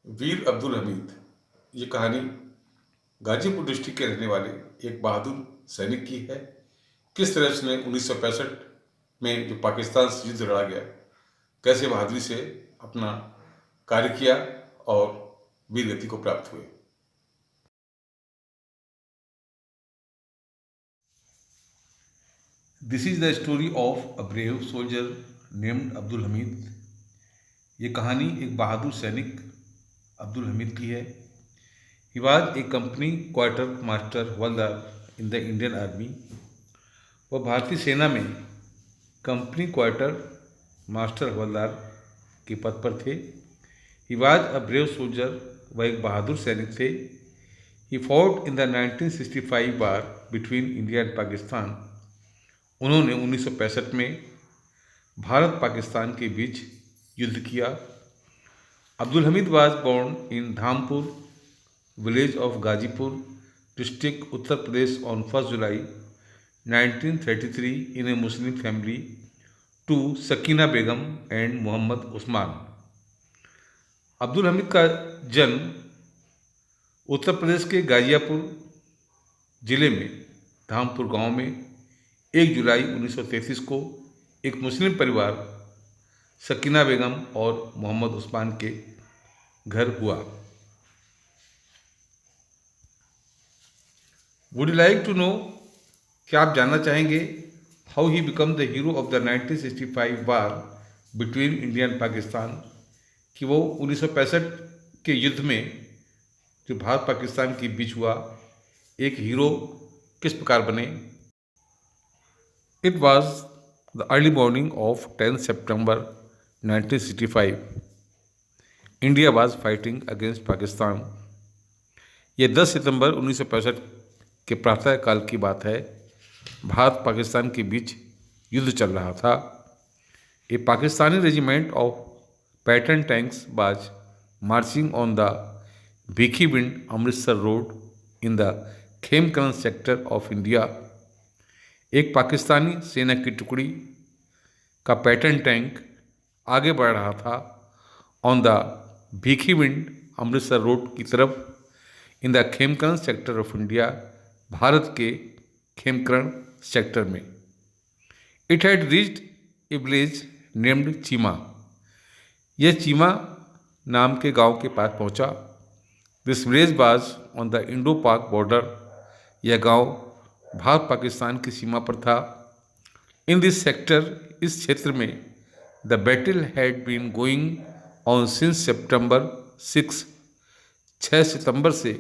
वीर अब्दुल हमीद। ये कहानी गाजीपुर डिस्ट्रिक्ट के रहने वाले एक बहादुर सैनिक की है। किस तरह उसने 1965 में जो पाकिस्तान से युद्ध लड़ा गया, कैसे बहादुरी से अपना कार्य किया और वीर गति को प्राप्त हुए। This is the story of a brave soldier named Abdul Hamid. ये कहानी एक बहादुर सैनिक अब्दुल हमीद की है। He was a company quarter master havildar in the Indian army. वह भारतीय सेना में कंपनी क्वार्टर मास्टर हवलदार के पद पर थे। He was a brave soldier। वह एक बहादुर सैनिक थे। He fought in the 1965 war between India and Pakistan. उन्होंने 1965 में भारत पाकिस्तान के बीच युद्ध किया। Abdul Hamid was born in Dhampur village of Ghazipur district Uttar Pradesh on 1 July 1933 in a Muslim family to Sakina Begum and Mohammad Usman. Abdul Hamid का जन्म उत्तर प्रदेश के गाजियापुर जिले में धामपुर गांव में 1 जुलाई 1933 को एक मुस्लिम परिवार सकीना बेगम और मोहम्मद उस्मान के घर हुआ। Would you like to know, क्या आप जानना चाहेंगे how he become the hero of the 1965 war between India and Pakistan, कि वो 1965 के युद्ध में जो भारत पाकिस्तान के बीच हुआ एक हीरो किस प्रकार बने। It was the early morning of 10 September 1965। India was fighting against Pakistan. ये 10 सितंबर 1965 के प्रातः काल की बात है। भारत पाकिस्तान के बीच युद्ध चल रहा था। A Pakistani regiment of Patton tanks was marching on the Bhikhiwind Amritsar road in the Khemkaran sector of India. एक पाकिस्तानी सेना की टुकड़ी का पैटर्न टैंक आगे बढ़ रहा था on the Bhikhiwind Amritsar road की तरफ इन the Khemkaran sector of India, Bharat के खेमकरन सेक्टर में। It had reached A village named Cheema. यह चीमा नाम के गांव के पास पहुंचा। This village was on the Indo पाक बॉर्डर। यह गांव भारत पाकिस्तान की सीमा पर था। इन दिस सेक्टर, इस क्षेत्र में the battle had been going on since September 6। 6 सितंबर से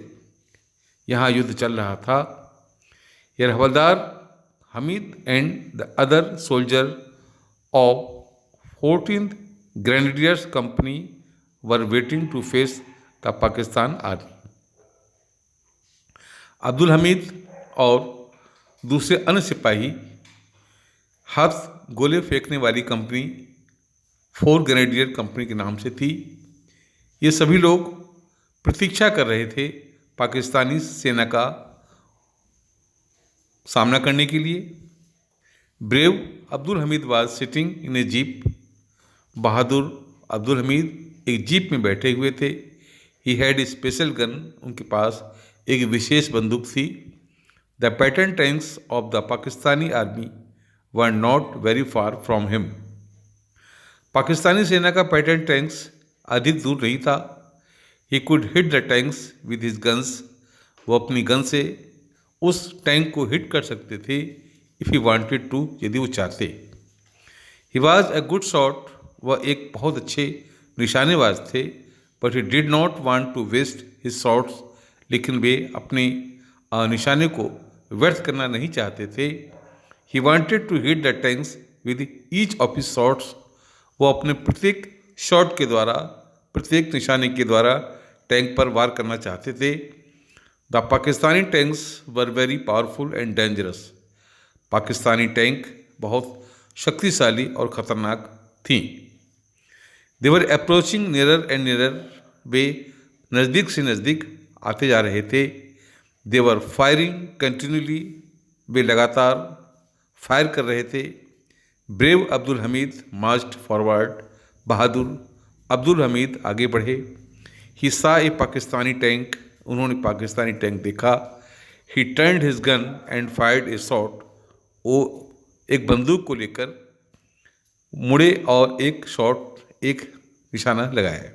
यहाँ युद्ध चल रहा था। यह havildar Hamid and the other soldier of 14th grenadiers company were waiting to face the Pakistan army. Abdul Hamid और दूसरे अन्य सिपाही हाथ गोले फेंकने वाली कंपनी 4 ग्रेनेडियर कंपनी के नाम से थी। ये सभी लोग प्रतीक्षा कर रहे थे पाकिस्तानी सेना का सामना करने के लिए। Brave Abdul Hamid was sitting in a jeep. बहादुर अब्दुल हमीद एक जीप में बैठे हुए थे। He had a special gun. उनके पास एक विशेष बंदूक थी। The Patton tanks of the Pakistani army were not very far from him. Pakistani सेना का पैटर्न टैंक्स अधिक दूर नहीं था। He could hit the tanks with his guns. वो अपनी गन से उस टैंक को हिट कर सकते थे इफ़ ही वांटेड टू, यदि वो चाहते। He was a good shot. वह एक बहुत अच्छे निशानेबाज थे। But he did not want to waste his shots. लेकिन वे अपने निशाने को व्यर्थ करना नहीं चाहते थे। He wanted to hit the tanks with each of his shots. वो अपने प्रत्येक शॉट के द्वारा, प्रत्येक निशाने के द्वारा टैंक पर वार करना चाहते थे। The Pakistani tanks were very powerful and dangerous. Pakistani tank बहुत शक्तिशाली और ख़तरनाक थीं। They were approaching nearer and nearer. वे नज़दीक से नज़दीक आते जा रहे थे। दे वर फायरिंग कंटिन्यूली। वे लगातार फायर कर रहे थे। Brave Abdul Hamid marched forward. बहादुर अब्दुल हमीद आगे बढ़े। ही सा ए पाकिस्तानी टैंक, उन्होंने पाकिस्तानी टैंक देखा। ही turned his gun and fired a shot, वो एक बंदूक को लेकर मुड़े और एक शॉट, एक निशाना लगाया।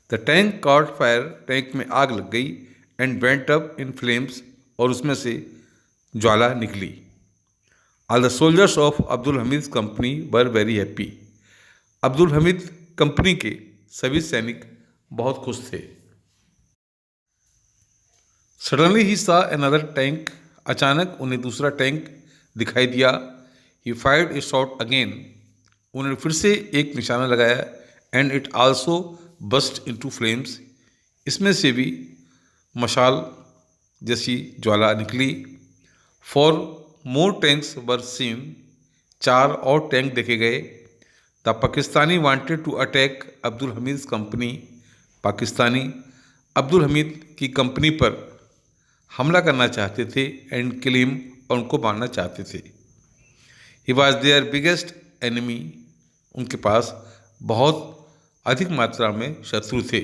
The tank cot fire, tank में आग लग गई। And went up in flames, और उसमें से ज्वाला निकली। All the soldiers of Abdul Hamid company were very happy, Abdul Hamid company के सभी सैनिक बहुत खुश थे। सडनली ही सा अनदर टैंक, अचानक उन्हें दूसरा टैंक दिखाई दिया। He fired a shot again, उन्होंने फिर से एक निशाना लगाया। And it also burst into flames, इसमें से भी मशाल जैसी ज्वाला निकली। For more tanks were seen, 4 और टैंक देखे गए। The Pakistani wanted to attack Abdul Hamid company, Pakistani Abdul Hamid की कंपनी पर हमला करना चाहते थे। एंड किल हिम, और उनको मारना चाहते थे। He was their biggest enemy, उनके पास बहुत अधिक मात्रा में शत्रु थे।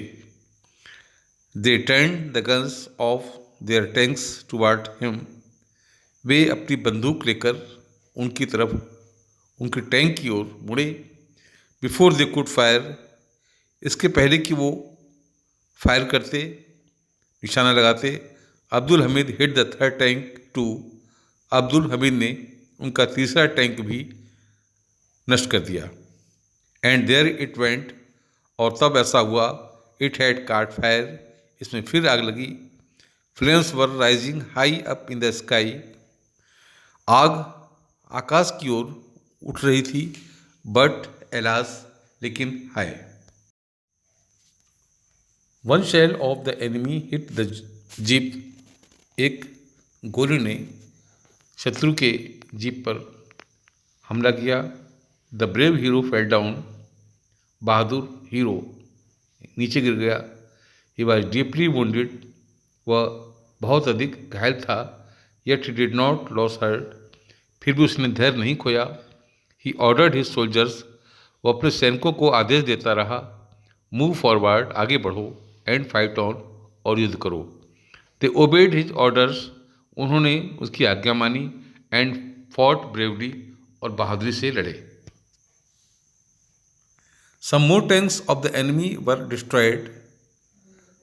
They turn the guns of their tanks toward him, वे अपनी बंदूक लेकर उनकी तरफ, उनके टैंक की ओर मुड़े। बिफोर दे कुड फायर, इसके पहले कि वो फायर करते, निशाना लगाते, Abdul Hamid hit the third tank too, Abdul Hamid ने उनका तीसरा टैंक भी नष्ट कर दिया। एंड देयर इट वेंट, और तब ऐसा हुआ। इट हैड कार्ट फायर, इसमें फिर आग लगी। Flames were rising high up in the sky, आग आकाश की ओर उठ रही थी। बट एलास, लेकिन हाय। One shell of the enemy hit the jeep, एक गोली ने शत्रु के जीप पर हमला किया। The brave hero fell down, बहादुर हीरो नीचे गिर गया। ही वॉज डीपली वुंडेड, वह बहुत अधिक घायल था। Yet he did not loss heart, फिर भी उसने धैर्य नहीं खोया। ही ऑर्डर्ड हिज सोल्जर्स, वो अपने सैनिकों को आदेश देता रहा। मूव फॉरवर्ड, आगे बढ़ो। एंड फाइट ऑन, और युद्ध करो। दे ओबेड हिज ऑर्डर्स, उन्होंने उसकी आज्ञा मानी। एंड फॉट ब्रेवली, और बहादुरी से लड़े। Some more tanks of the enemy were destroyed,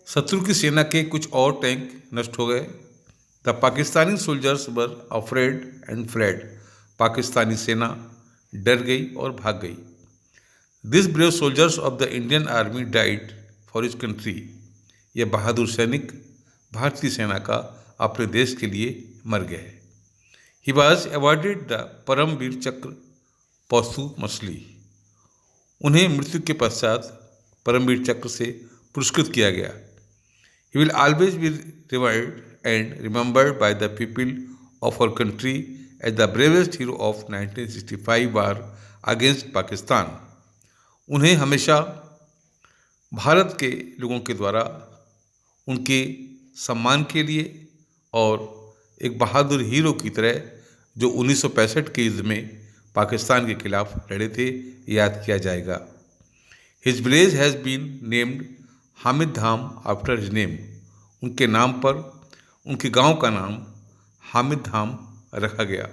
शत्रु की सेना के कुछ और टैंक नष्ट हो गए। The Pakistani soldiers were afraid and fled, Pakistani सेना डर गई और भाग गई। This brave soldiers of the Indian army died for his country, यह बहादुर सैनिक भारतीय सेना का अपने देश के लिए मर गए। He was awarded the Param Vir Chakra posthumously, उन्हें मृत्यु के पश्चात परमवीर चक्र से पुरस्कृत किया गया। He will always be revered and remembered by the people of our country as the bravest hero of 1965 war against Pakistan, उन्हें हमेशा भारत के लोगों के द्वारा उनके सम्मान के लिए और एक बहादुर हीरो की तरह जो 1965 के युद्ध में पाकिस्तान के खिलाफ लड़े थे, याद किया जाएगा। His village has been named Hamid Dham after his name, उनके नाम पर उनके गांव का नाम हामिद धाम रखा गया।